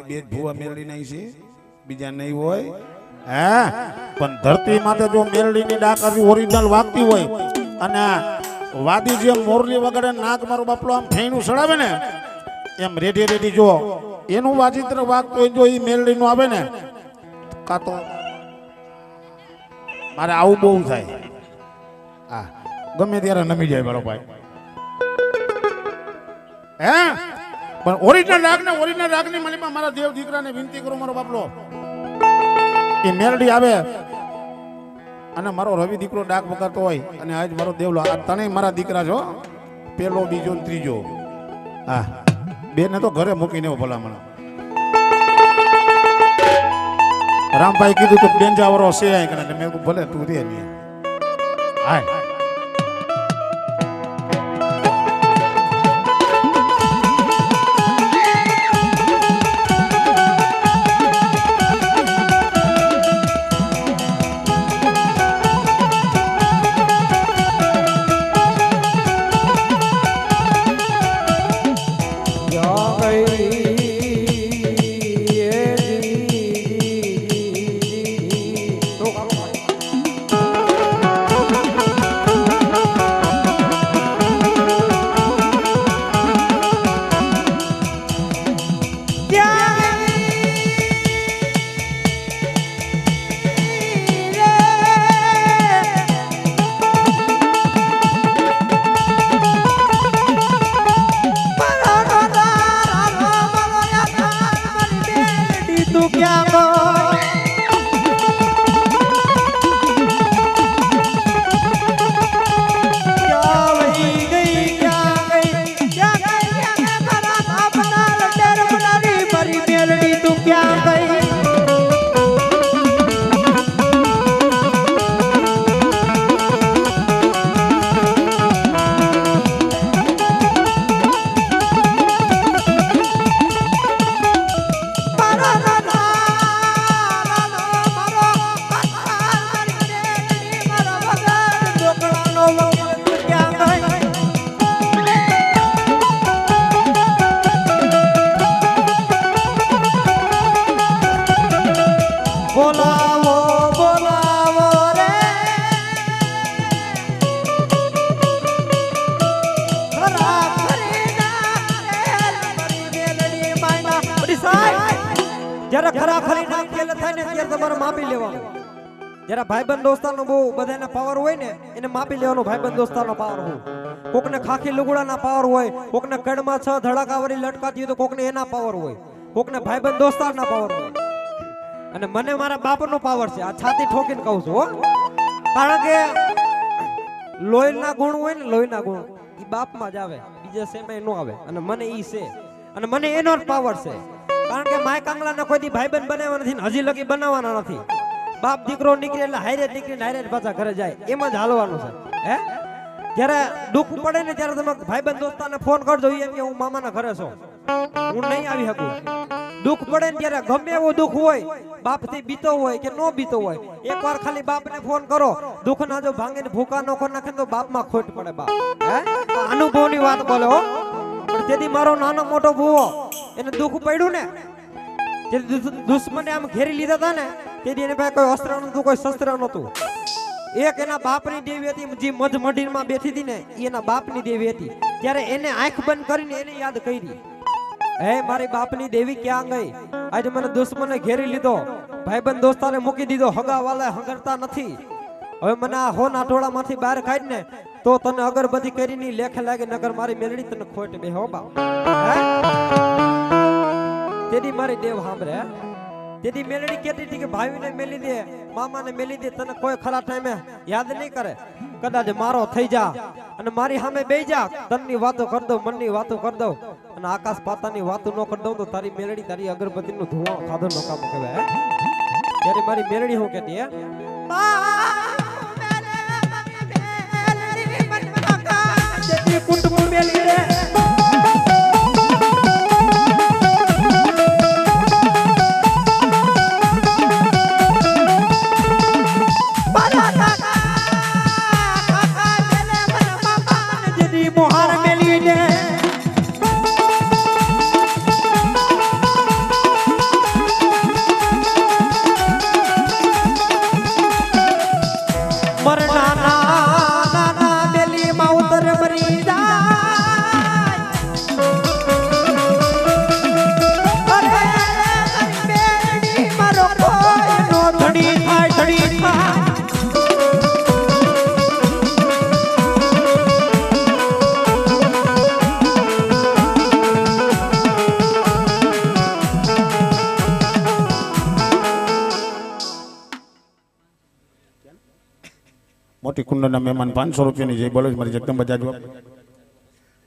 બે જ ભૂવા મેળવી નહીં છે, બીજા નહીં હોય. હે પણ ધરતી માથે જો મેલડીની ડાક ઓરિજિનલ વાગતી હોય અને વાદી જેમ મોરલી વગડે નાક મારો બાપલો આમ ફેણું સડાવે ને એમ રેડી રેડી જો એનું વાજિત્ર વાગતું હોય જો એ મેલડીનું આવે ને કાં તો મારે આવું બહુ થાય. હા ગમે ત્યારે નમી જાય મારો ભાઈ. હે પણ ઓરિજિનલ રાગની માલિકમાં મારા દેવ દીકરાને વિનંતી કરું મારો બાપલો એ મેલડી આવે અને મારો રવિ દીકરો ડાક વગાડતો હોય અને આજ મારો દેવલો આ ત્રણેય મારા દીકરા છો, પેલો બીજો ને ત્રીજો. હા બેને તો ઘરે મૂકીને ભલામણ રામભાઈ કીધું તો બેંજાવરો છે મેં ભલે તું રે નહીં. હા જરા ખરા ખરી નામ કેલે થાય ને ત્યારે તમારે માપી લેવાનું. જરા ભાઈબંધ દોસ્તારનો બહુ બધાના પાવર હોય ને એને માપી લેવાનો. ભાઈબંધ દોસ્તારનો પાવર હોય, કોકને ખાખી લુગડાના પાવર હોય, કોકને કડમાં 6 ધડાકાવાળી લટકાતી હોય તો કોકને એના પાવર હોય, કોકને ભાઈબંધ દોસ્તારના પાવર હોય. અને મને મારા બાપનો પાવર છે. આ છાતી ઠોકીને કહું છું હો, કારણ કે લોહીના ગુણ હોય ને, લોહીના ગુણ ઈ બાપમાં જ આવે, બીજા સેમાં નો આવે. અને મને ઈ છે અને મને એનો જ પાવર છે. કારણ કે માય કાંગલાને કોઈ દી ભાઈબંધ બનાવવા નથી, હજી લગી બનાવવાના નથી. બાપ દીકરો નીકળે એટલે હારે નીકળીને હારે પાછા ઘરે જાય, એમ જ હાલવાનું છે. હે જ્યારે દુઃખ પડે ને ત્યારે તમે ભાઈબંધ દોસ્તારને ફોન કરજો, એમ કે હું મામાના ઘરે છું, હું નહીં આવી શકું. દુઃખ પડે ને ત્યારે ગમે એવું દુઃખ હોય, બાપથી બીતો હોય કે નો બીતો હોય, એકવાર ખાલી બાપને ફોન કરો. દુઃખના જો ભાંગીને ભૂકા નો કરી નાખે તો બાપમાં ખોટ પડે. બાપ હે અનુભવની વાત બોલે હો. પણ તેથી મારો નાનો મોટો ભૂવો એને દુઃખ પડ્યું ને, જે દુશ્મને આમ ઘેરી લીધા હતા ને, તેથી એને પાસે કોઈ અસ્ત્ર નતું, કોઈ શસ્ત્ર નતું. એક એના બાપની દેવી હતી, જે મધ મઢીમાં બેઠી હતી ને, એના બાપની દેવી હતી. ત્યારે એને આંખ બંધ કરીને એને યાદ કરી, હે મારી બાપની દેવી ક્યાં ગઈ? આજે મને દુશ્મને ઘેરી લીધો, ભાઈબંધ દોસ્તારે મૂકી દીધો, હગા વાલા હંગરતા નથી. હવે મને આ હોના ટોળામાંથી બહાર કાઢને તો તને અગરબત્તી કરીને લેખે લાગે, નગર મારી મેલડી તને ખોટ બે હો બાપ. તેથી મારી દેવ સાંભળે. તેથી મેલડી કહેતી હતી કે ભાઈને મેલી દે, મામાને મેલી દે, તને કોઈ ખરા ટાઈમે યાદ નહીં કરે. કદાચ મારો થઈ જા અને મારી સામે બેહી જા, તનની વાતો કરી દઉં, મનની વાતો કરી દઉં અને આકાશ પાતાની વાતો ન કરી દઉં તો તારી મેલડી તારી અગરબત્તીનું ધુઆ ખાધો નો કામ કહેવાય. ત્યારે મારી મેલડી હું કહેતી હે, કુટુંબ મેલી રે મોટી કુંડના મહેમાન 500 રૂપિયાની જઈ બોલે છે મારી જગદંબા જાજવા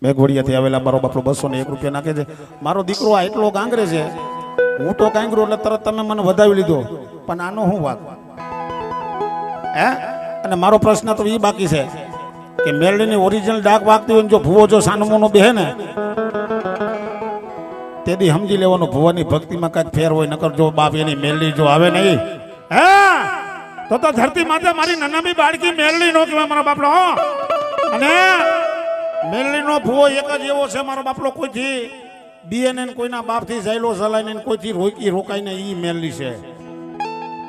મેઘવડિયાથી આવેલા મારો બાપલો 201 રૂપિયા નાખે છે. મારો દીકરો આ એટલો ગાંગરે છે, હું તો ગાંગરો એટલે તરત તમે મને વધાવી લીધો, પણ આનો શું વાત હે? અને મારો પ્રશ્ન તો એ બાકી છે કે મેલડીની ઓરિજિનલ ડાક વાગતી હોય ને જો ભૂવો જો સાનમોનો બેહે ને તેથી સમજી લેવાનું ભુવાની ભક્તિમાં કાંઈક ફેર હોય, નકર જો બાપ એની મેલડી જો આવે નહીં હે તો ધરતી માતા મારી નનામી બાળકી મેલડી નો કહેવાય મારા બાપલો. અને મેલડી નો ભુવો એક જ એવો છે મારો બાપલો, કોઈથી બીએને કોઈના બાપથી ઝાયલો ઝલાઈને કોઈથી રોકાઈને ઈ મેલડી છે.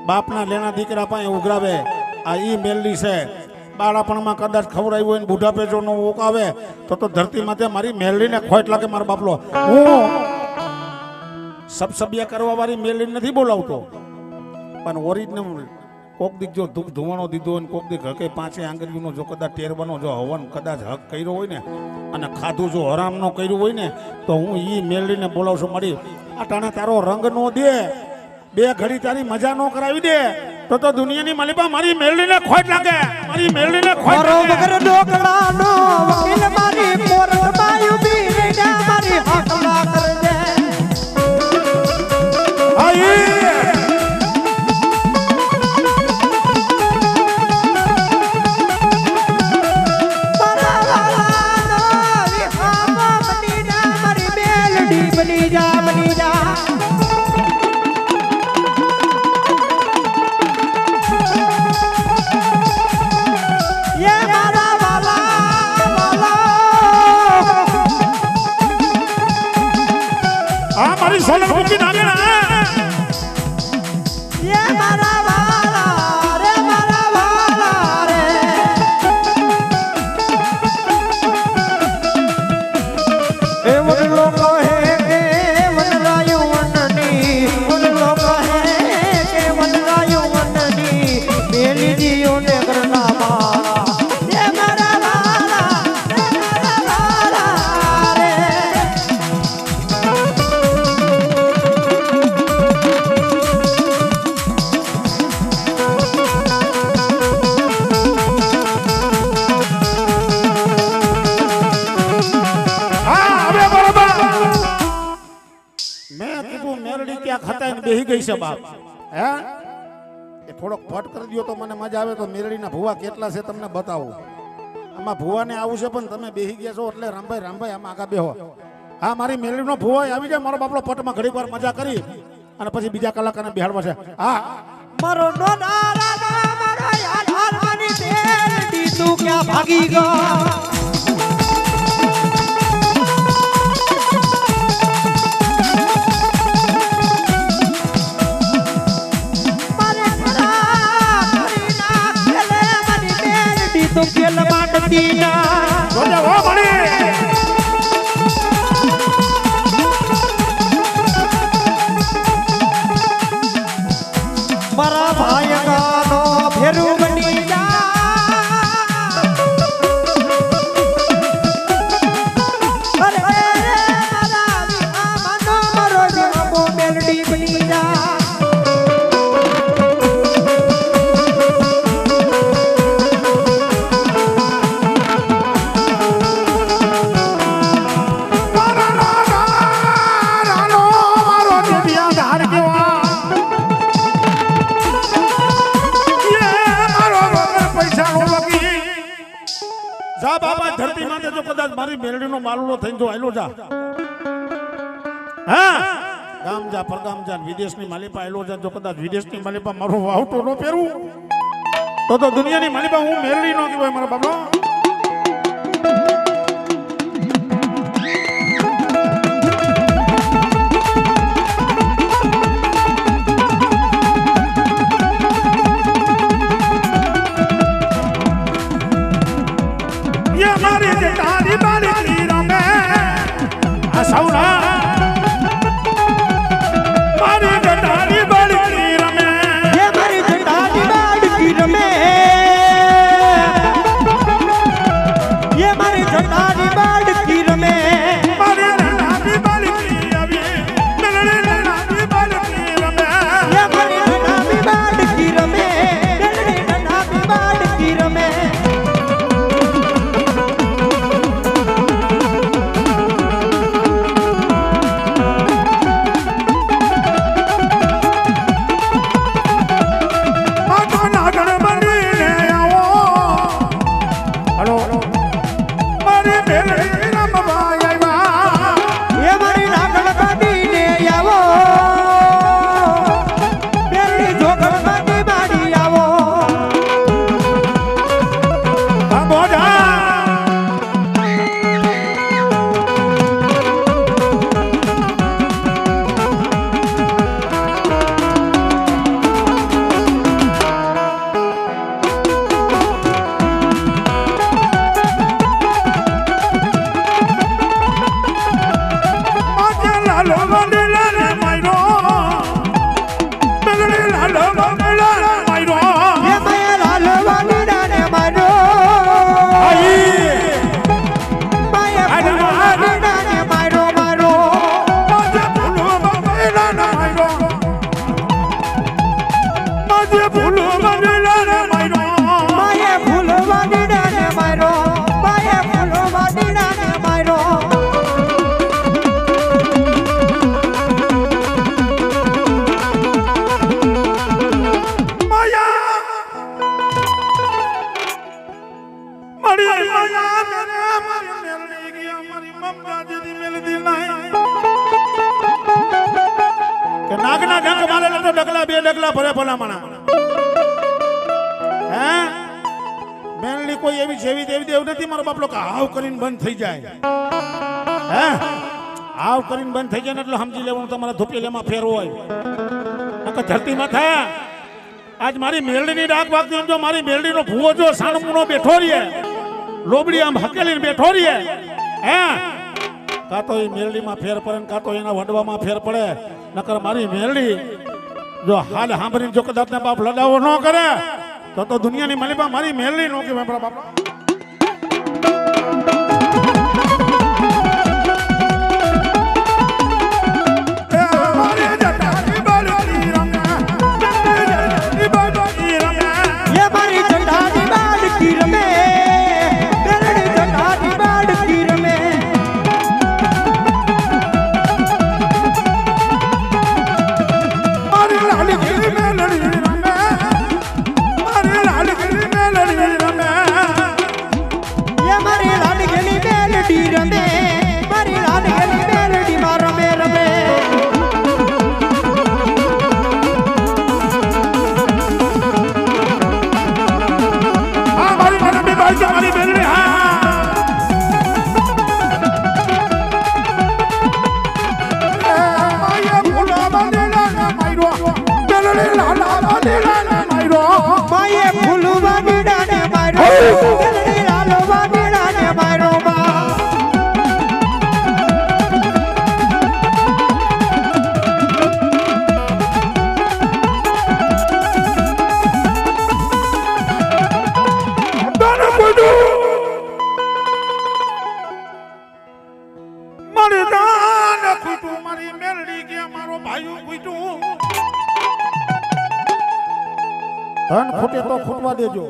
બાપના લેણા દીકરા પાસે ઉઘરાવે આ ઈ મેલડી છે. બાળપણમાં કદાચ ખવડાવ્યું હોય ને બુઢાપે જો નો ઓકાવે તો ધરતી માથે મારી મેલડીને ખોટ લાગે મારો બાપલો. હું સબસબિયા કરવા વાળી મેલડી નથી બોલાવતો, પણ ઓરિજિનલ કોક દીક જો ધુવાણો દીધો હોય, કોક દીક હકે 5 આંગળીનો જો કદાચ ટેરવાનો જો હવન કદાચ હક કર્યો હોય ને અને ખાધું જો હરામનો કર્યું હોય ને તો હું ઈ મેલડીને બોલાવશું. મારી અટાણે તારો રંગ નો દે, 2 ઘડી તારી મજા નો કરાવી દે તો દુનિયાની માલિપા મારી મેલડીને ખોટ લાગે, મારી મેલડીને ખોટ લાગે. વગર ઢોકળાનો વકીલ મારી કોર્ટમાં ઊભી રહીને મારી હકલા કરજે. બની જા બની જા સોલર મૂકી નાખે ને ये मारा वाला रे मारा वाला रे ए मन लोग है के मन रायु वननी मन लोग है के मन रायु वननी मेरी जियो ने करना मारा ये मारा वाला रे બેહી ગઈ છે બાપ હે એ થોડોક ફટ કરી દો તો મને મજા આવે તો મેરડીના ભુવા કેટલા છે તમને બતાવું. આમાં ભુવાને આવું છે પણ તમે બેહી ગયા છો એટલે રામભાઈ આમાં આગા બેહો. હા મારી મેરડીનો ભુવો આવી જાય મારો બાપલો પટમાં ઘડીક વાર મજા કરી અને પછી બીજા કલાકારને બિહાડવા છે. હા મારો નોનારા મારો યાર હારવાની મેરડી તું ક્યાં ભાગી ગયો. तो खेल माटती ना रोजा वो बड़ी मरा भाई गानो फेरू बनी जा अरे मरा मनो मरो जो मेलडी बनी जा ધરતી માથે જો કદાચ મારી મેલડીનો માલુડો થઈને જો આયલો જા હા ગામ જા પરગામ જા વિદેશની માલિપા આયલો જા જો કદાચ વિદેશની માલિપા મારો વાવટો નો પહેરું તો દુનિયાની માલિપા હું મેલડી નો કહેવાય મારા બાપલો. આજે ભૂલવા દીડાને માર્યો માયે ભૂલવા દીડાને માર્યો માયે ભૂલવા દીડાને માર્યો નાગના ડંક મારે તો ડગલા બે ડગલા ભરે ભલામણા હે મેલની કોઈ એવી જેવી દેવી દેવ નથી મારો બાપલો કે હાવ કરીને બંધ થઈ જાય હે હાવ કરીને બંધ થઈ જાય ને એટલે સમજી લેવાનું તમારા ધોપેલામાં ફેર હોય નકર ધરતીમાં થાય આજ મારી મેલડીની ડાક વાગતી જો મારી મેલડીનો ભૂવો જો સાણમુનો બેઠો રહીએ લોબડી આમ હકેલીને બેઠો રહીએ હે કાં તો એ મેલડીમાં ફેર પડે ને કાં તો એના વડવામાં ફેર પડે નકર મારી મેલડી જો હાલ સાંભળીને જો કદાચ બાપ લડાવો ન કરે તો દુનિયાની મલીમાં મારી મેલડી નો કે બાપા બાપા ધન ખૂટે તો ખૂટવા દેજો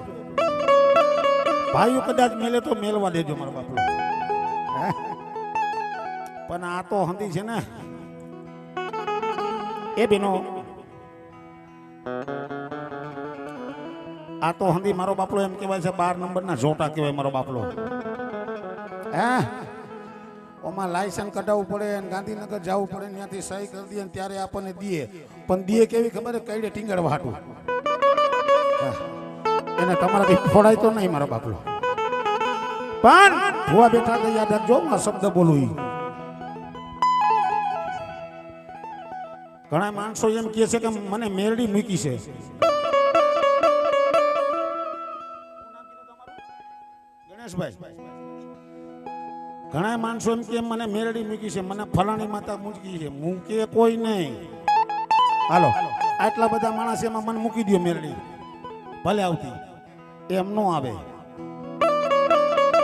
ભાઈઓ કદાચ મેલે તો મેલવા દેજો મારા બાપલો પણ આ તો હંધી છે ને એ બેનો આ તો હંધી મારો બાપલો એમ કહેવાય છે 12 નંબરના જોટા કહેવાય મારો બાપલો હે ઓમાં લાયસન્સ કઢાવવું પડે અને ગાંધીનગર જવું પડે ત્યાંથી સહી કરી દે ત્યારે આપણને દે પણ દે કેવી ખબર કઈડે ટીંગડવા હાટું એને તમારાથી ફોડાય તો નહીં મારો બાપલો પણ ભુવા બેઠા તો યાદ રાખજો આ શબ્દ બોલું ઘણા માણસો એમ કહે છે કે મને મેરડી મૂકી છે ગણેશભાઈ ઘણા માણસો એમ કે મને મેરડી મૂકી છે મને ફલાણી માતા મૂકી છે મૂકે કોઈ નહીં હાલો આટલા બધા માણસ એમાં મને મૂકી દો મેરડી ભલે આવતી એમ નો આવે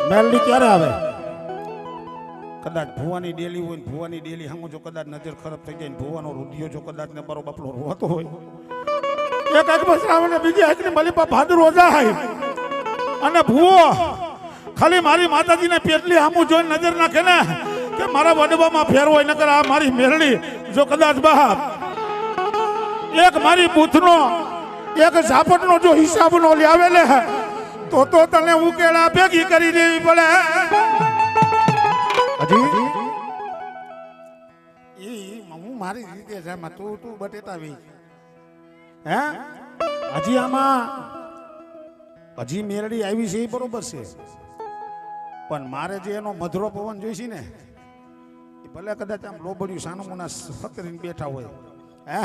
મેરડી ક્યારે આવે કદાચ ભુવાની ડેલી હોય ને ભુવાની ડેલી સામું જો કદાચ નજર ખરાબ થઈ જાય ને ભુવાનો રૂધિયો જો કદાચ ને મારો બાપલો રોતો હોય એક આંખ શ્રાવણ ને બીજી આંખની મલીપા ભાદરવો જાય અને ભુવો ખાલી મારી માતાજીને પેટલી સામું જોઈને નજર નાખે ને કે મારા વડવામાં ફેર હોય નકર આ મારી મેરડી જો કદાચ બાપ એક મારી બૂથનો એક ઝાપટનો જો હિસાબનો લાવે લે તો તને ઉકેલા ભેગી કરી દેવી પડે હજી ઈ હું મારી રીતે છે તું બટેટા વી હે હજી આમાં હજી મેરડી આવી છે એ બરોબર છે પણ મારે જે એનો મધુરો પવન જોઈશે ને એ ભલે કદાચ આમ લોબડ્યું સાનુમુના સતરીને બેઠા હોય હે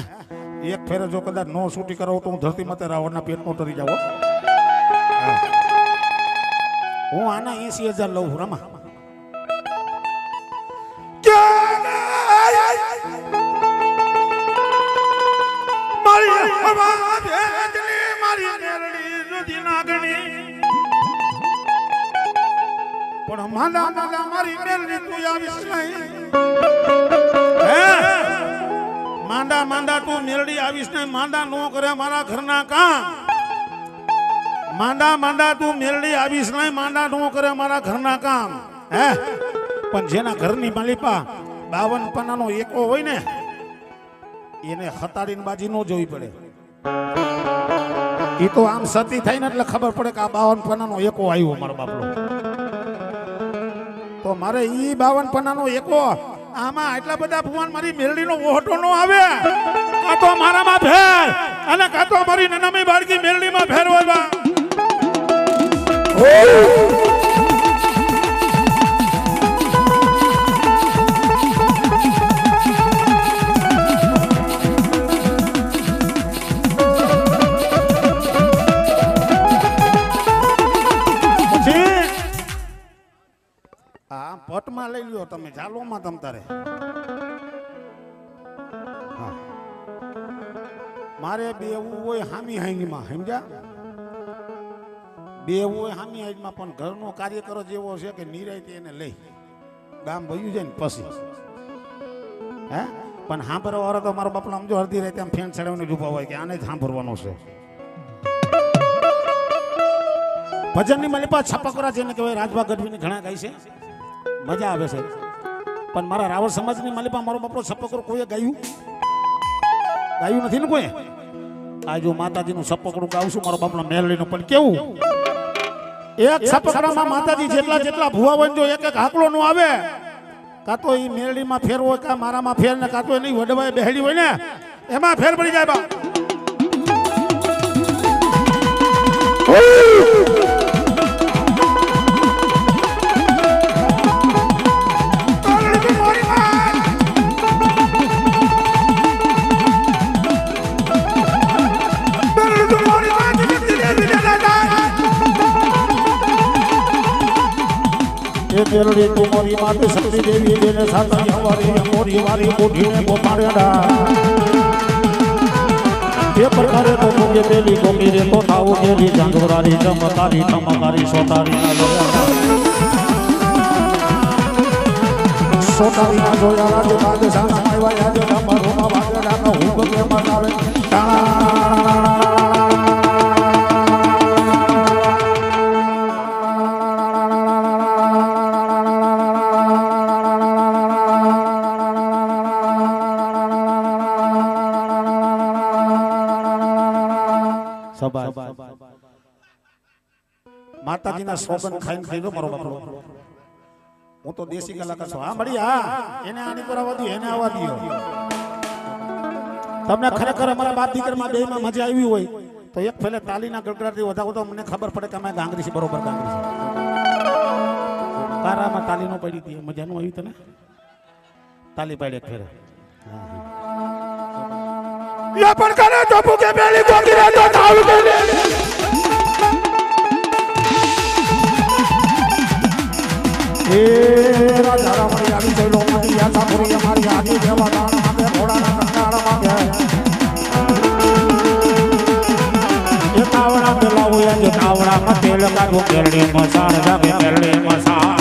એક ફેરે જો કદાચ નો છૂટી કરાવો તો હું ધરતી માતે રાવણના પેટનો તરી જાવ હું આના 80,000 લઉં રમા પણ માલા માલા મારી મેલડી તું આવીશ નહીં માંદા માંદા તું મેલડી આવીશ ને માંદા નો કરે મારા ઘરના કામ માંદા માંદા તું મેલડી આવીશ ને માંદા નો કરે મારા ઘરના કામ હે પણ જેના ઘરની માલિપા 52 પન્નાનો એકો હોય ને એને હતાડીને બાજી નો જોવી પડે એ તો આમ સતી થાય ને એટલે ખબર પડે કે આ 52 પન્નાનો એકો આવ્યો મારો બાપલો તો મારે ઈ 52 પન્નાનો એકો આમાં આટલા બધા ભગવાન મારી મેલડીનો ઓહટો નો આવે કાં તો મારામાં ફેર અને કાં તો મારી નનામી બાળકી મેલડીમાં ફેર હોય બા પટમાં લઈ લ્યો તમે ચાલોમાં તમ તારે મારે બેવું હોય હામી હાઈમાં સમજ્યા બેવું હોય હામી હાઈમાં પણ ઘરનો કાર્યકર જેવો છે કે નિરાયતે એને લઈ ગામ ભયું જાય ને પછી હે પણ સાંભળવા વાળો તો મારો બાપનો સમજો અડધી રાતે આમ ફેન ચડાવીને ડૂબા હોય કે આને જ સાંભળવાનો છે ભજનની માલિપા છાપાકોરા જેને કહેવાય રાજભા ગઢવીને ઘણા ગાય છે મજા આવે છે પણ મારા રાવળ સમાજની માલિપા મારો બાપડો છપ્પકડું કોઈએ ગાયું નથી ને કોઈ આ જો માતાજીનું છપ્પકડું ગાઉં છું મારો બાપડો મેલડીનું પણ કેવું એક છપ્પકડામાં માતાજી જેટલા ભુવા હોય જો એક હાકલો નો આવે કાં તો એ મેલડીમાં ફેર હોય કાં મારામાં ફેર ને કાં તો એની વડવાએ બેહડી હોય ને એમાં ફેર પડી જાય બા મેલડી તુમારી માતે શક્તિ દેવી જેને સાતા હવારી મોરી વારી કોઠીને ગોપાડ્યા એ પ્રકારે તો મુકે પેલી ગોપી રે તો થાવું કેલી જાંગોરારી ચમકારી ચમકારી સોતારી ના જોયા સોતારી ના જોયા રાજે બાદ સાના આવ્યા આજે તમારોમાં વાગડા નો હુક કે મતાવે માતાજીના સોગન ખાઈને થઈ ગયો મારો બાપડો હું તો દેશી કલાકાર છું હા મળી હા એને આની પર આવવા દો એને આવવા દો તમને ખરેખર અમારા બાપ દીકરામાં બેમાં મજા આવી હોય તો એક ફેલે તાલીના ગડગડાટથી વધાવો તો મને ખબર પડે કે અમે ગાંગરી છે બરોબર ગાંગરી છે કારામાં તાલી નો પડી હતી મજાનું આવ્યું તને તાલી પાડી એક ફેરે યા પણ કરે તો ભૂકે બેલી ગોગી રે તો થાવ કે એ રાજા રામણી આવી જઈ લો મારી યાતા પૂરી અમારી આગે જેવા દાણ માંગે ઘોડાના કંટાળા માંગે એ તાવડા પેલા હોય જે તાવડામાં તેલ કાઢો કેરડી મસાણ જાગે કેરડી મસાણ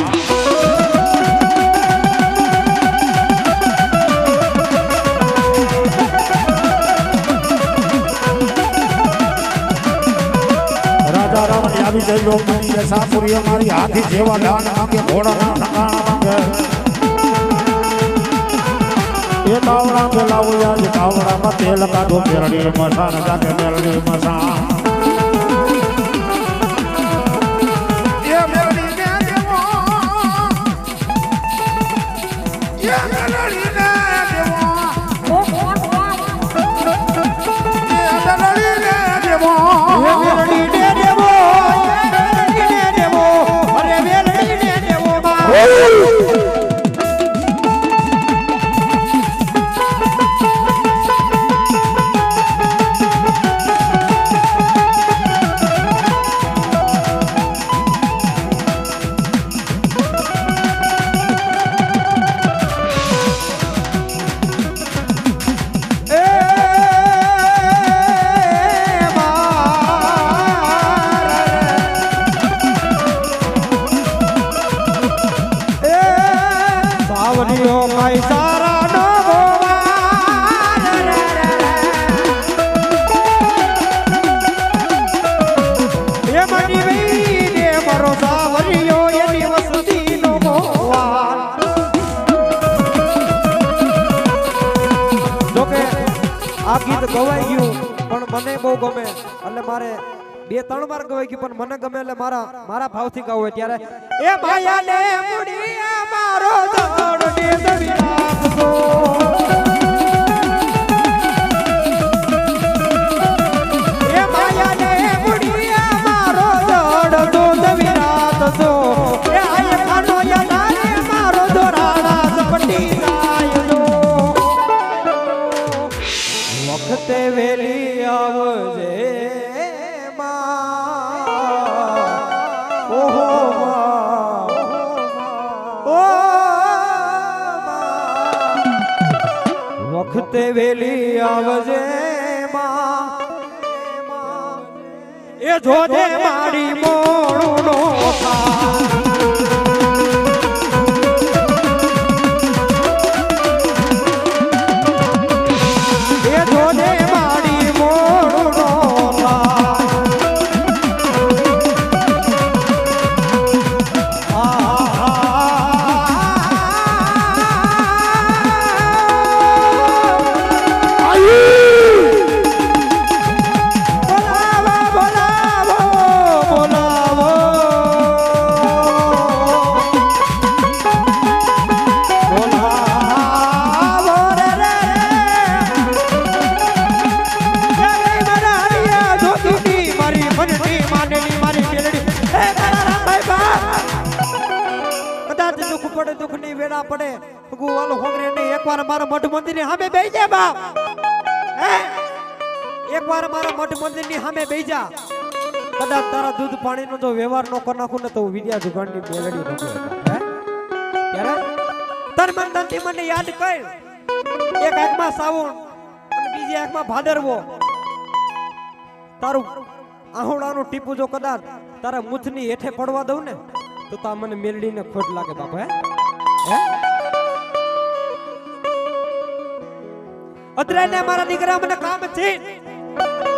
આવી જઈ લો મારી યશાપુરી અમારી હાથી જેવા દાન માંગે ઘોડાના ઠકાણા માંગે એ તાવડા પેલા હોય જે તાવડામાં તેલ કાઢો કેરડી મસાણ જાગે કેરડી મસાણ પણ મને બહુ ગમે એટલે મારે 2-3 વાર ગવાઈ ગયું પણ મને ગમે એટલે મારા ભાવથી ગાવું હોય ત્યારે એ માયા ને મુડી મારો દોડ ને દબી રાખજો એ માયા ને મુડી મારો દોડ તો દબી રાખજો એ આય ખાનો યાદાને મારો દોરાડા ઝપટી ગાયજો વખતે વેલી આવજે વખતે વેલી આવજે માં એ જોજે મારી મોણું નો એ જોજે મારી મોણું નો દુઃખની વેળા પડે ભગવાન હોંગરે ને એકવાર મારા મઠ મંદિરની સામે બેહી જા બાપ હે એકવાર મારા મઠ મંદિરની સામે બેહી જા કદાચ તારા દૂધ પાણીનો જો વ્યવહાર ન કરી નાખું ને તો વિદ્યા જુગાડની મેલડી ન હે ત્યારે તન મન ધનથી મને યાદ કર એક આંખમાં સાવણ અને બીજી આંખમાં ભાદરવો તારું આહુડાનું ટીપું જો કદાચ તારા મુથની હેઠે પડવા દઉં ને તો તા મને મેલડીને ખોટ લાગે બાપ હે અદરાયને મારા દીકરા મને કામ છે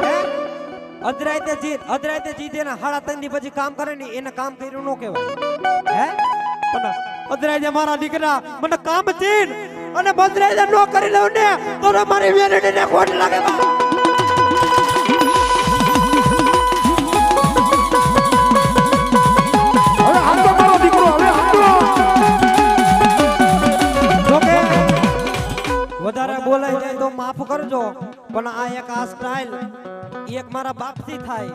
હે અદરાયતે જીત એના 3.5 ની પછી કામ કરે ને એને કામ કર્યું નો કહેવાય હે પણ અદરાયને મારા દીકરા મને કામ છે અને બદરાયને નો કરી લઉં ને તો મારી મેલડીને ખોટ લાગે બાપ વધારે બોલાય જાય તો માફ કરજો પણ આ એક આ સ્ટાઇલ એક મારા બાપથી થાય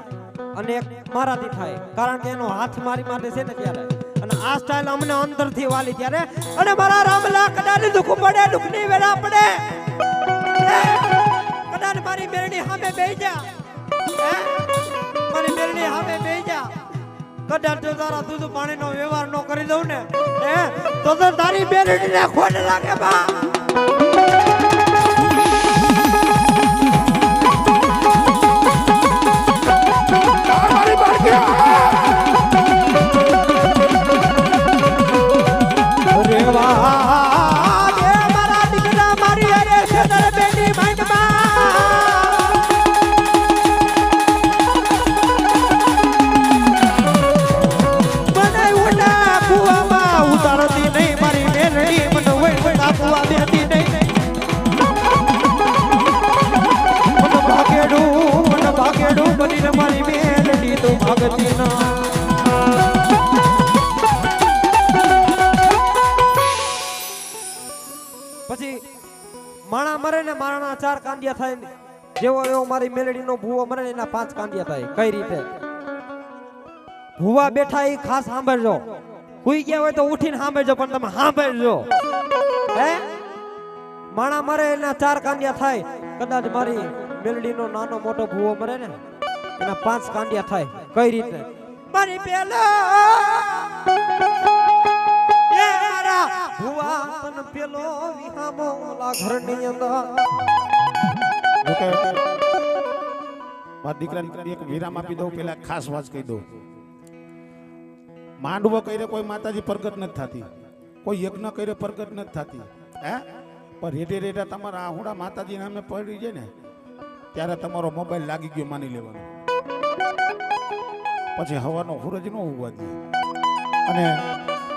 અને એક મારાથી થાય કારણ કે એનો હાથ મારી માટે છે ને ત્યારે અને આ સ્ટાઇલ અમને અંદરથી વાલી ત્યારે અને મારા રામલા કદાચ દુખ પડે દુખની વેળા પડે કદાચ મારી મેરડી સામે બેહી જા મારી મેરડી સામે બેહી જા કદાચ જો તારા દૂધ પાણીનો વ્યવહાર ન કરી દઉં ને તો તારી મેરડીને ખોટ લાગે બા પછી માણા મરે ને માણા 4 કાંડિયા થાય જેવો એવો મારી મેલડીનો ભૂવો મરે ને એના 5 કાંડિયા થાય કઈ રીતે ભૂવા બેઠા એ ખાસ સાંભળજો હુઈ ગયા હોય તો ઉઠીને સાંભળજો પણ તમે સાંભળજો હે માણા મરે એના 4 કાંડિયા થાય કદાચ મારી મેલડીનો નાનો મોટો ભૂવો મરે ને એના 5 કાંડિયા થાય કઈ રીતે મારી પેલો એ મારા ભુવા તન પેલો વિહામો ઓલા ઘરની અંદર ઓકે મારા દીકરાને એક વિરામ આપી દઉં પેલા ખાસ વાત કહી દઉં માંડવો કરે કોઈ માતાજી પ્રગટ નથી થતી કોઈ યજ્ઞ કરે પ્રગટ નથી થતી હે પણ રેડે રેડા તમારા આહુડા માતાજી નામે પડી જાય ને ત્યારે તમારો મોબાઈલ લાગી ગયો માની લેવાનો પછી હવાનો સૂરજ ન ઉગવા દે અને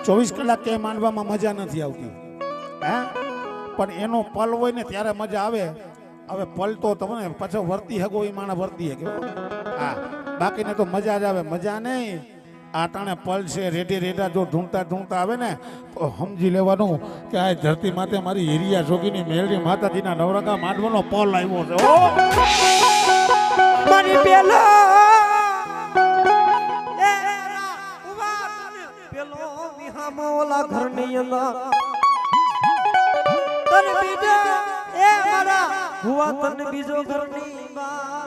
24 કલાક ક્યાંય માંડવામાં મજા નથી આવતી હે પણ એનો પલ હોય ને ત્યારે મજા આવે હવે પલતો તમને પાછો વર્તી હગો એ માણસ વર્તી હગે હા બાકીને તો મજા જ આવે મજા નહીં આ ટાણે પલ છે રેડે રેડા જો ઢૂંઢતા ઢૂંઢતા આવે ને તો સમજી લેવાનું કે આ ધરતી માતે મારી હિરિયા જોગીની મેળડી માતાજીના નવરંગા માંડવાનો પલ આવ્યો છે ઓ મારી પેલો વિહામો ઓલા ઘરની અંદર તન બીજો એ મારા ભુવા તન બીજો ઘરની બા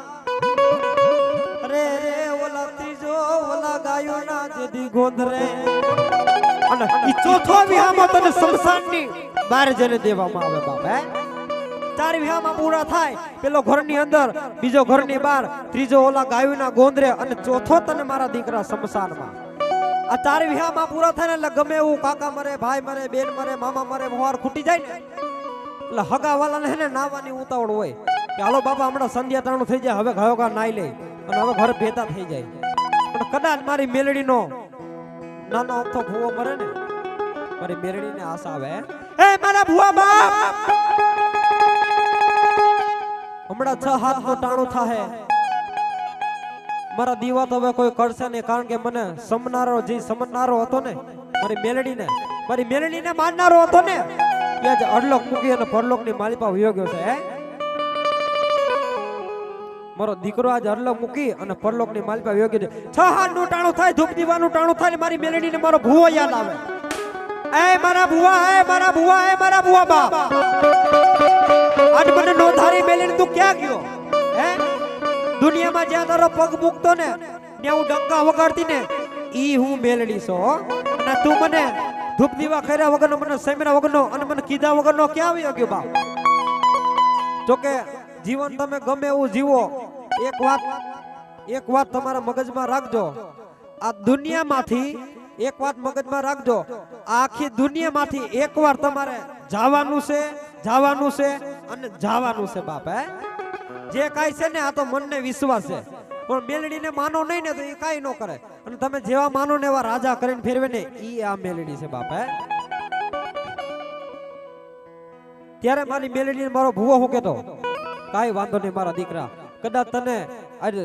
રે રે ઓલા ત્રીજો ઓલા ગાયોના જેદી ગોંધરે અને ઈ ચોથો વિહામો તને શમશાનની બહાર જઈને દેવામાં આવે બાપ હે ચાર વિહામાં પૂરા થાય પેલો ઘરની અંદર બીજો ઘરની બહાર ત્રીજો ઓલા ગાયોના ગોંધરે અને ચોથો તને મારા દીકરા શમશાનમાં આ ચાર વિહામાં પૂરા થાય ને એટલે ગમે એવું કાકા મરે ભાઈ મરે બેન મરે મામા મરે મોહાર ખૂટી જાય ને એટલે હગા વાળાને હે ને નાવાની ઉતાવળ હોય કે હાલો બાપા હમણાં સંધ્યા તાણું થઈ જાય હવે ઘાયોગા નાઈ લે અને હવે ઘરે ભેતા થઈ જાય પણ કદાચ મારી મેલડીનો નાનો અમથો ભૂવો મરે ને મારી મેલડીને આશા આવે એ મારા ભૂવા બાપ હમણાં 6 હાથનો ટાણું થાહે મારા દીવા તો હવે કોઈ કરશે નહીં કારણ કે મને સમનારો હતો ને મારી મેલડીને મારનારો હતો ને એ જ અડલોક મૂકી અને પરલોકની માલિપા વયો ગયો છે હે મારો દીકરો આજ અડલોક મૂકી અને પરલોકની માલિપા વયો ગયો છે 6 હાથનું ટાણું થાય ધૂપ દીવાનું ટાણું થાય મારી મેલડીને મારો ભૂવો યાદ આવે એ મારા ભૂવા બા આજ મને નો ધારી મેલીને તું ક્યાં ગયો હે દુનિયામાં જ્યાં તારો પગ મૂકતો ને ત્યાં હું ડંકા વગાડતી ને ઈ હું મેલડી છો અને તું મને ધૂપ દીવા કર્યા વગરનો મને સેમરા વગરનો અને મને કીધા વગરનો ક્યાં આવી ગયો બાપ જોકે જીવન તમે ગમે એવું જીવો એક વાત તમારા મગજમાં રાખજો આ દુનિયામાંથી એક વાત મગજમાં રાખજો આખી દુનિયામાંથી એકવાર તમારે જવાનું છે અને જવાનું છે બાપ હે જે કાઈ છે ને આ તો મનને વિશ્વાસ છે પણ મેલડીને માનો નહીં ને તો એ કાઈ ન કરે અને તમે જેવા માનો ને એવા રાજા કરીને ફેરવે ને ઈ આ મેલડી છે બાપ હે ત્યારે મારી મેલડીને મારો ભૂવો હું કેતો કાઈ વાંધો નહીં મારા દીકરા કદાચ તને આજે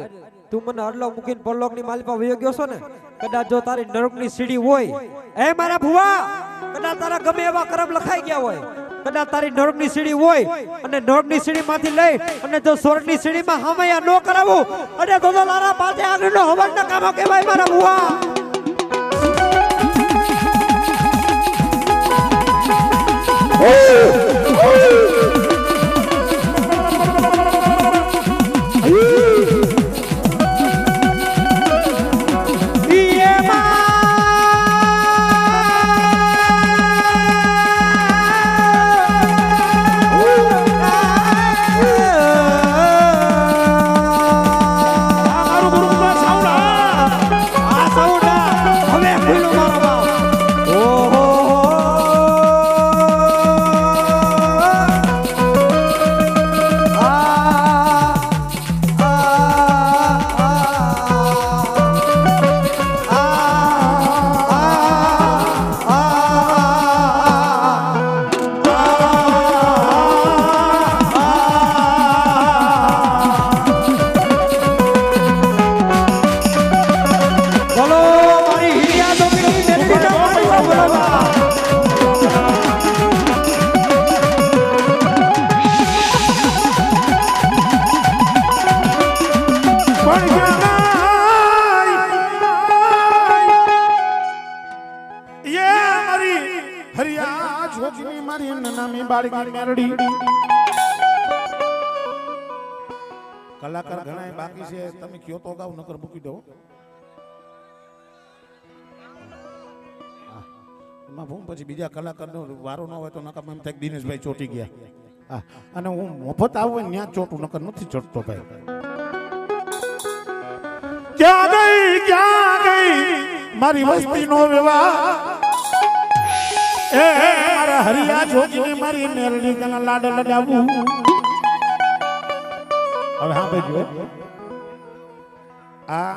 તું મને અડલો મૂકીને પરલોકની માલિપા વયો ગયો છો ને કદાચ જો તારી નરકની સીડી હોય એ મારા ભૂવા કદાચ તારા ગમે એવા કર્મ લખાઈ ગયા હોય કદાચ તારી નરકની સીડી હોય અને નરકની સીડી માંથી લઈ અને જો સ્વર્ગની સીડીમાં હમયા ન કરાવું અને તો લારા પાસે આગળનો હવનના કામો કહેવાય મારા ભૂવા કલાકાર ઘણા બાકી છે તમે કયો તો ગાવ નકર મૂકી દો એમાં ભૂમ પછી બીજા કલાકારનો વારો ન હોય તો નકર એમ થાય દિનેશભાઈ ચોટી ગયા અને હું મફત આવું ને ત્યાં ચોટું નકર નથી ચોટતો ભાઈ ક્યાં ગઈ મારી વસ્તીનો વિવાહ એ મારા હરિયા જોગીને મારી મેલડી કના લાડ લડાવું હવે હા ભાઈ આ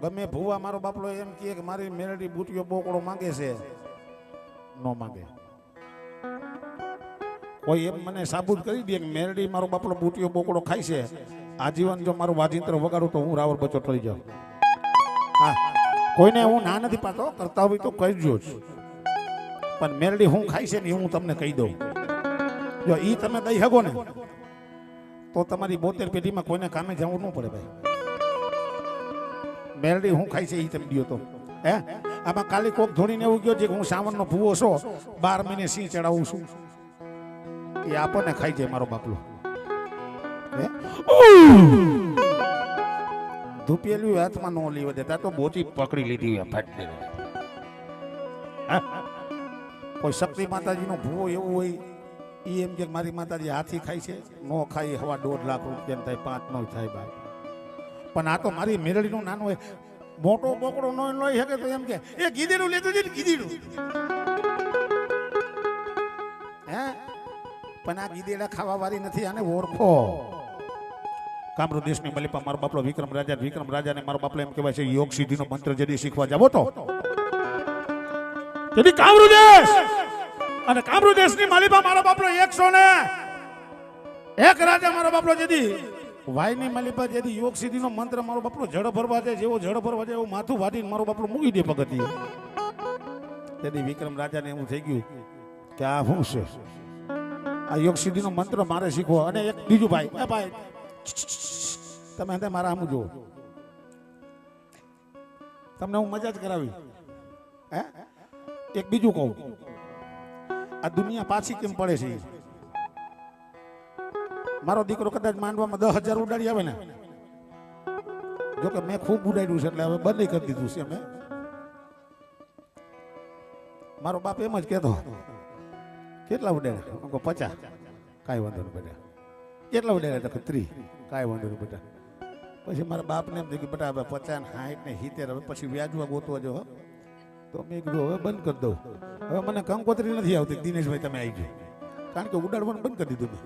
ગમે ભૂવા મારો બાપલો એમ કહે કે મારી મેલડી બુટીઓ બોકડો માંગે છે નો માંગે કોઈ એમ મને સાબુત કરી દે કે મેરડી મારો બાપલો બુટીઓ બોકડો ખાય છે, આજીવન જો મારું વાજિંત્ર વગાડું તો હું રાવળ બચો થઈ જાઉં. હા, કોઈને હું ના નથી પાડતો, કરતા હોય તો કરજો જ, પણ મેરડી હું ખાય છે ને એ હું તમને કહી દઉં. જો ઈ તમે દઈ શકો ને તો તમારી 72 પેઢીમાં કોઈને કામે જવું ન પડે ભાઈ. મેરડી હું ખાય છે ઈ તમે દો તો. હે, આમાં કાલી કોક ધોડીને એવું ગયો છે કે હું સાવનનો ભૂવો છો, 12 મહિને સિંહ ચડાવું છું, એ આપણને ખાઈ જાય મારો બાપલો. હે, ધૂપેલું હાથમાં ન લેવા દેતા તો બોચી પકડી લીધી હોય ફાટ દે. કોઈ શક્તિ માતાજીનો ભૂવો એવું હોય ઈ એમ કે મારી માતાજી હાથી ખાય છે, નો ખાઈ હવા 1.5 લાખ રૂપિયા થાય, 5 નો થાય ભાઈ. પણ આ તો મારી મેરડીનું નાનું હોય, મોટો બોકડો નો લઈ શકે તો એમ કે એ ગીધેડું લેતું છે ને ગીધેડું. હે, પણ આ ગીદેડા ખાવા વાળી નથી, આને ઓળખો. કામરૂ દેશની મલિપા મારો બાપલો વિક્રમ રાજાને મારો બાપલો એમ કહેવાય છે યોગ સિદ્ધિનો મંત્ર જડી શીખવા જાવો તો તેથી કામરૂ દેશ અને કામરૂ દેશની મલિપા મારો બાપલો 101 રાજા મારો બાપલો જદી વાયની મલિપા જદી યોગ સિદ્ધિનો મંત્ર મારો બાપલો જળ ભરવા જાય, જેવો જળ ભરવા જાય એવું માથું વાટીને મારો બાપલો મૂકી દે પગથિયે. તેથી વિક્રમ રાજાને એવું થઈ ગયું કે આ શું છે, આ યોગ સિદ્ધિનો મંત્ર મારે શીખવો. અને એક બીજું ભાઈ, એ ભાઈ તમે મારા આમ જુઓ, તમને હું મજા જ કરાવી. હે, એક બીજું કહું, આ દુનિયા પાછી કેમ પડે છે? મારો દીકરો કદાચ માંડવામાં 10,000 ઉડાડી આવે ને, જોકે મેં ખૂબ ઉડાડ્યું છે એટલે હવે બંધ કરી દીધું છે મેં. મારો બાપ એમ જ કહેતો, કેટલા ઉડાડ્યા? 50. કાંઈ વાંધો નહીં બેટા. કેટલા ઉડાડ્યા? તો 30. કાંઈ વાંધો નહીં બેટા. પછી મારા બાપને એમ થયું કે બેટા હવે 50 ને 60 ને 70 હવે પછી વ્યાજવા ગોતવા જો. તો મેં કીધું હવે બંધ કરી દઉં. હવે મને કંકોત્રી નથી આવતી, દિનેશભાઈ તમે આવી જાઓ, કારણ કે ઉડાડવાનું બંધ કરી દીધું મેં.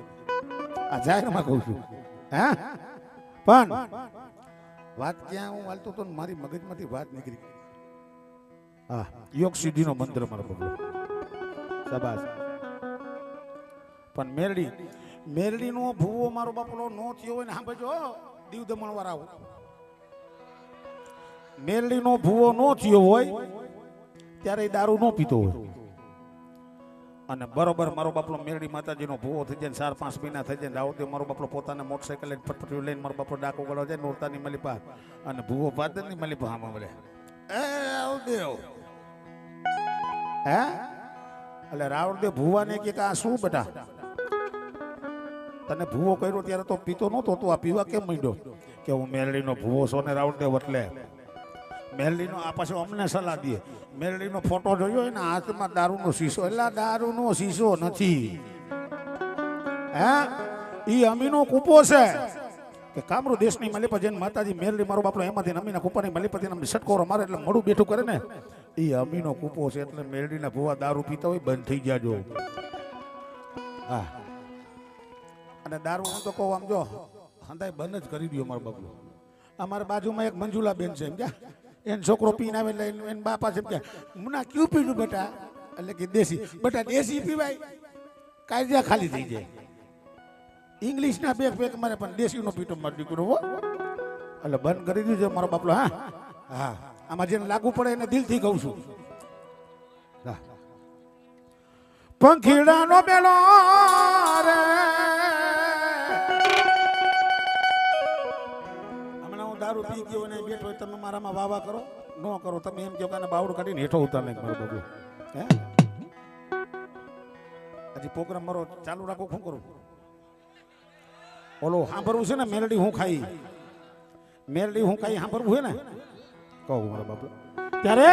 આ જાહેરમાં કહું છું. હા, પણ વાત ક્યાં હું હાલતો તો મારી મગજમાંથી વાત નીકળી. હા, યોગ સિદ્ધિનો મંત્ર મારો બગડો. શાબાશ. પણ મેરડીનો ભૂવો મારો બાપલો નો થયો હોય ને, હા બજો દીવ દમણ વાળા, મેરડીનો ભૂવો નો થયો હોય ત્યારે એ દારૂ નો પીતો હોય. અને બરોબર મારો બાપલો મેરડી માતાજીનો ભૂવો થઈ જાય, 4-5 મહિના થઈ જાય, રાવદેવ મારો બાપલો પોતાને મોટરસાઇકલ લઈને ફટફટી લઈને મારો બાપલો ડાકો ગળવા જાય નોરતાની મલિપા, અને ભૂવો પાદરની મલિપા આમાં બોલે, એ રાવદેવ. હે, એટલે રાવદેવ ભૂવાને કે આ શું બેટા, તને ભૂવો કર્યો ત્યારે તો પીતો નહોતો, તું આ પીવા કેમ માંડ્યો? કે હું મેરડીનો ભૂવો છો ને રાવદેવ. એટલે મેરડીનો આ પાછો અમને સલાહ દે, મેરડીનો ફોટો જોયો હોય ને હાથમાં દારૂનો શીશો, એટલે દારૂનો શીશો નથી. હે, ઈ અમીનો કૂપો છે કે કામરૂ દેશની મલિપા જેને માતાજી મેરડી મારો બાપલો એમાંથી અમીના કૂપાની મલિપાથી અમને સટકોરો મારે એટલે મોડું બેઠું કરે ને, ઈ અમીનો કૂપો છે. એટલે મેરડીના ભૂવા દારૂ પીતા હોય બંધ થઈ જાજો. હા, અને દારૂ હું તો કહું આમ જો હંધાય બંધ જ કરી દો મારો બાપલો. અમારા બાજુમાં એક મંજુલા બેન છે, એમ ક્યાં એને છોકરો પીને આવે એટલે એને બાપા છે એમ કે મુના ક્યું પીધું બેટા? એટલે કે દેશી. બેટા દેશી પીવાય, કાયદા ખાલી થઈ જાય. ઇંગ્લિશના બે પેક મારે પણ દેશીનો પીટો મારો દીકરો હો. એટલે બંધ કરી દીધું મારો બાપલો. હા હા, આમાં જેને લાગુ પડે એને દિલથી કહું છું. પંખીડાનો બેલો રે, દારૂ પી ગયો ને બેઠો હોય, તમે મારામાં વાવા કરો ન કરો, તમે એમ કહો કે બાવડું કાઢીને હેઠો ઉતાર નાખ મારો બાબુ. હે, હજી પ્રોગ્રામ મારો ચાલુ રાખો. શું કરું? ઓલો સાંભળવું છે ને, મેરડી હું ખાઈ સાંભળવું છે ને, કહું મારો બાબુ. ત્યારે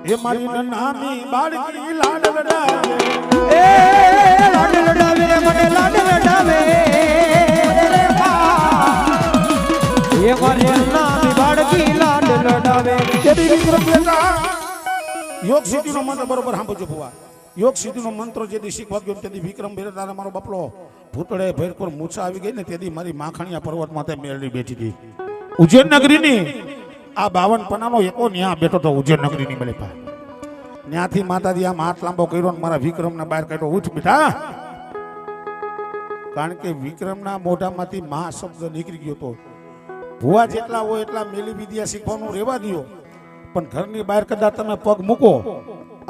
એ મારી નાની બાળકી લાડ લડાવે, એ લાડ લડાવે મને લાડ લડાવે, એ મારી નાની બાળકી લાડ લડાવે. યોગ સિદ્ધિનો મંત્ર બરોબર સાંભળજો ભુવા. યોગ સિદ્ધિનો મંત્ર જેથી શીખવા ગયો તેથી વિક્રમ ભેર તારા મારો બાપલો ભૂતળે ભેરકોર મૂછા આવી ગઈ ને તેથી મારી માખણિયા પર્વતમાં તે મેળવી બેઠી હતી ઉજ્જૈન નગરીની આ 52 પનાનો એકો ન્યા બેઠો તો ઉજ્જૈન નગરીની મળી પા ત્યાંથી માતાજી આમ હાથ લાંબો કર્યો ને મારા વિક્રમને બહાર કાઢ્યો ઉઠ બેટા કારણ કે વિક્રમના મોઢામાંથી મહા શબ્દ નીકળી ગયો તો ભુવા જેટલા હોય એટલા મેલી વિદ્યા શીખવાનું રહેવા દો પણ ઘરની બહાર કદાચ તમે પગ મૂકો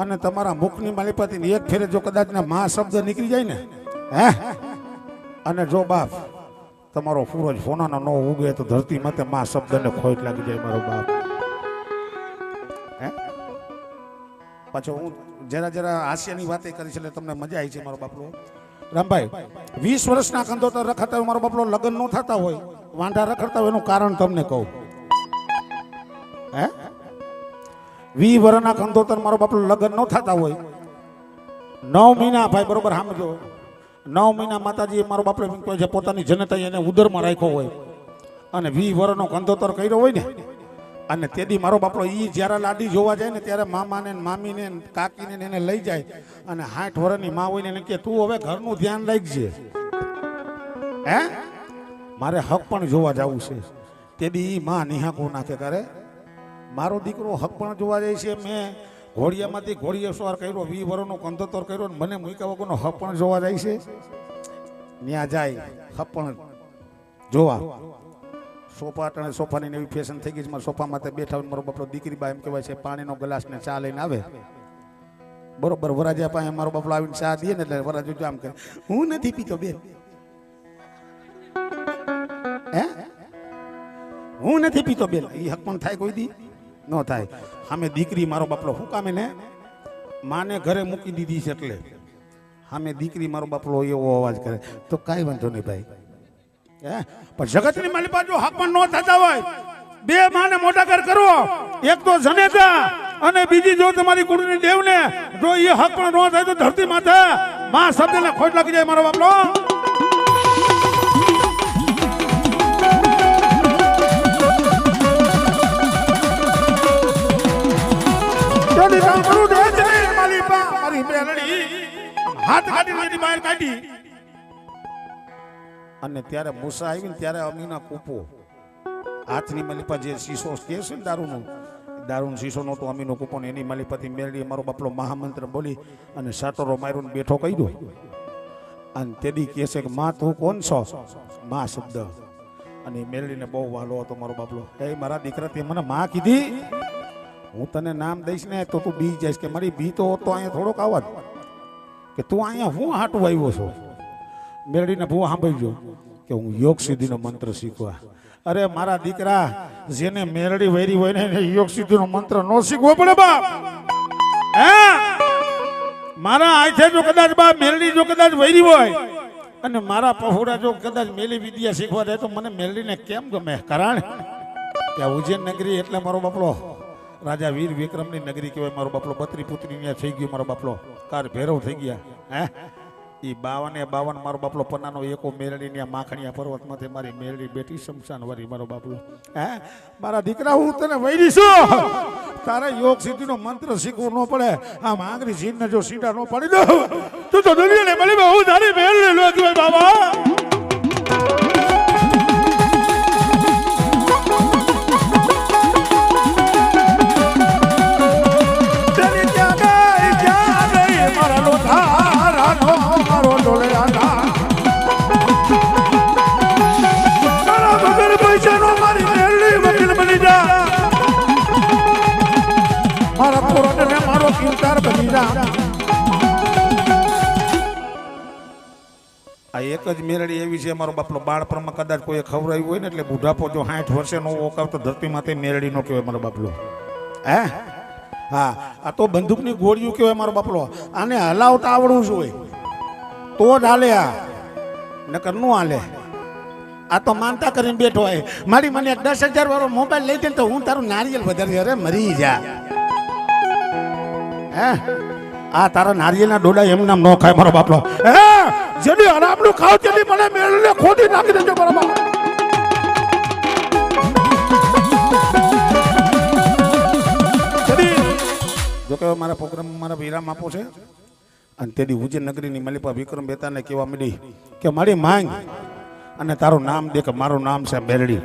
અને તમારા મુખની માલિપાથી એક ફેરે જો કદાચ ને મહા શબ્દ નીકળી જાય ને હે અને જો બાપ તમારો સૂરજ સોનાનો ન ઉગે તો ધરતી માથે મહા શબ્દને ખોટ લાગી જાય મારો બાપ હે પાછો હું જરા હાસ્યની વાતે કરી છે એટલે તમને મજા આવી છે મારો બાપલો રામભાઈ 20 વર્ષના કંદોતર રખડતા હોય મારો બાપલો લગ્ન ન થતા હોય વાંઢા રખડતા હોય એનું કારણ તમને કહું હે 20 વર્ષના કંદોતર મારો બાપલો લગ્ન ન થતા હોય 9 મહિના ભાઈ બરોબર સમજો 9 મહિના માતાજી મારો બાપલો એમ કહે છે પોતાની જનતા એને ઉદરમાં રાખ્યો હોય અને 20 વર્ષનો કંદોતર કર્યો હોય ને અને તેથી મારો બાપલો ઈ જ્યારે લાડી જોવા જાય ને ત્યારે મામાને મામીને કાકીને એને લઈ જાય અને 60 વર્ષની માં હોય ને એને કે તું હવે ઘરનું ધ્યાન રાખજે હે મારે હક પણ જોવા જવું છે તેથી ઈ માં નિહાકો નાખે કરે મારો દીકરો હક પણ જોવા જાય છે મેં ઘોડિયામાંથી ઘોડીએ સવાર કર્યો 20 વર્ષનો કંદોતર કર્યો ને મને મૂક્યા વગરનો હક પણ જોવા જાય છે ત્યાં જાય હક પણ જોવા સોફા અટાણે સોફાની એવી ફેશન થઈ ગઈ છે મારા સોફા માથે બેઠા હોય મારો બાપલો દીકરી બા એમ કહેવાય છે પાણીનો ગ્લાસ ને ચા લઈને આવે બરોબર વરાજા પાસે મારો બાપલો આવીને ચા દે ને એટલે વરાજો જો આમ કરે હું નથી પીતો બેન હે હું નથી પીતો બેન એ હક પણ થાય કોઈ દી ન થાય સામે દીકરી મારો બાપલો શું કામે ને માને ઘરે મૂકી દીધી છે એટલે સામે દીકરી મારો બાપલો એવો અવાજ કરે તો કાંઈ વાંધો નહીં ભાઈ પણ જગતની માલિપા જો હક પણ ન થતા હોય બે માને મોટા ઘર કરો એક તો જનેતા અને બીજી જો તમારી કુળની દેવને જો એ હક પણ ન થાય તો ધરતી માથે માં શબ્દને ખોટ લાગી જાય મારો બાપલો હાથ કાઢી બહાર કાઢી અને ત્યારે મૂસા આવી ને ત્યારે અમીના કૂપો હાથની માલિપા જે શીશો કે છે ને દારૂનો શીશો નહોતો અમીનો કૂપો ને એની માલિપાથી મેળવી મારો બાપલો મહામંત્ર બોલી અને સાટરો માર્યો ને બેઠો કહી દો અને તેદી કહે છે કે માં તું કોણ છો માં શબ્દ અને મેળવીને બહુ વાલો હતો મારો બાપલો એ મારા દીકરા તે મને માં કીધી હું તને નામ દઈશ ને તો તું બી જઈશ કે મારી બી તો અહીંયા થોડોક આવત કે તું અહીંયા હું હાટું આવ્યો છો મેળવીને ભૂ સાંભળજો કે હું યોગ સિદ્ધિનો મંત્ર શીખવા અરે મારા દીકરા જેને મેરડી વૈરી હોય ને એને યોગ સિદ્ધિનો મંત્ર ન શીખવો પડે બાપ હે મારા આથે જો કદાચ બાપ મેરડી જો કદાચ વૈરી હોય અને મારા પહોળા જો કદાચ મેલી વિદ્યા શીખવા જાય તો મને મેરડીને કેમ ગમે કારણ કે ઉજ્જૈન નગરી એટલે મારો બાપલો રાજા વીર વિક્રમની નગરી કહેવાય મારો બાપલો બત્રી પુત્રી ત્યાં થઈ ગયો મારો બાપલો કાર ભેરવ થઈ ગયા હે એ 52 મારો બાપલો પન્નાનો એકો મેરડી માખણિયા પર્વતમાંથી મારી મેરડી બેટી શમશાન વારી મારો બાપલો હે મારા દીકરા હું તને વૈરી છું તારે યોગ સિદ્ધિનો મંત્ર શીખવું ન પડે આમ આંગળી જીનને જો સીધા ન પાડી દો તું તો દુનિયાને મળી હું તારી મેરડી લો છું બાબા આ એક જ મેરડી એવી છે મારો બાપલો બાળપણમાં કદાચ કોઈ ખવડાવ્યું હોય ને એટલે બુઢાપો જો 60 વર્ષે નો ઓકાવતો ધરતી માથે મેરડી નો કહેવાય મારો બાપલો હે હા આ તો બંદૂકની ગોળીઓ કહેવાય મારો બાપલો આને હલાવતા આવડવું જોઈએ તો જ હાલે આ નકર નો હાલે આ તો માનતા કરીને બેઠો હોય મારી મને 10,000 વાળો મોબાઈલ લઈ દે તો હું તારું નારિયેલ વધારી અરે મરી જા હે આ તારા નારિયેલના ડોડા એમ નામ ન ખાય મારો બાપલો હે જેની હરામનું ખાવ તેની મને મેળને ખોદી નાખી દેજો મારો બાપ જો કે મારા પ્રોગ્રામ મારા વિરામ આપો છે અને તેદી ઉજ્જૈન નગરીની મલિપા વિક્રમ બેતાને કહેવા માંડી કે મારી માંગ અને તારું નામ દે કે મારું નામ છે મેલડી.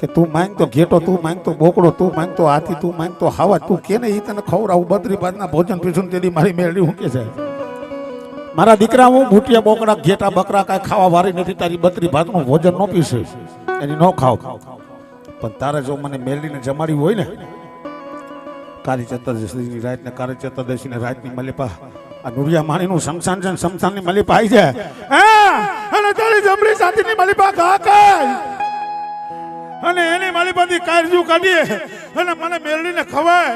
કે તું માંગ તો ઘેટો, તું માંગ તો બોકડો, તું માંગ તો હાથી, તું માંગ તો હાવા, તું કે ને એ તને ખવડાવું બદ્રી બાદના ભોજન પીશું. તેદી મારી મેલડી હું કે છે મારા દીકરા હું ભૂટિયા બોકડા ઘેટા બકરા કાંઈ ખાવા વારી નથી, તારી બત્રી ભાતનું ભોજન ન પીશે એની ન ખાવ. પણ તારે જો મને મેલડીને જમાડી હોય ને કાળી ચતુર્દશીની રાત ને કાળી ચતુર્દશીની રાતની મલિપા આ નુરિયા માણીનું શમશાન છે, શમશાનની મલિપા આવી જાય અને તારી જમણી સાથેની મલિપા ઘા કાય અને એની મલિપાથી કાળજુ કાઢીએ અને મને મેલડીને ખવાય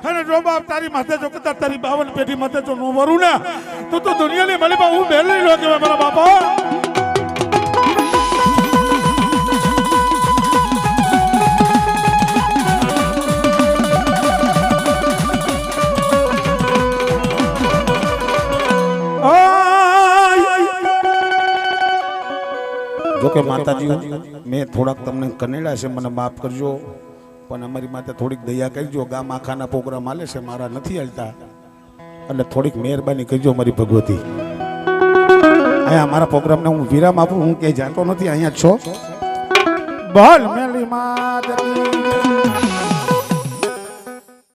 અને જો બાપ તારી માથે જો કદાચ તારી 52 પેઢી માથે જો નો વરું ને તો દુનિયાની મલિપા હું મેલડી લો કહેવાય મારા બાપા. જોકે માતાજી મેં થોડાક તમને કનેડા છે, મને માફ કરજો, પણ અમારી માથે થોડીક દયા કરજો. ગામ આખાના પ્રોગ્રામ હાલે છે, મારા નથી હાલતા, એટલે થોડીક મહેરબાની કરજો મારી ભગવતી. અહીંયા અમારા પ્રોગ્રામને હું વિરામ આપું, હું ક્યાંય જાતો નથી, અહીંયા છો. બોલ મેલી માત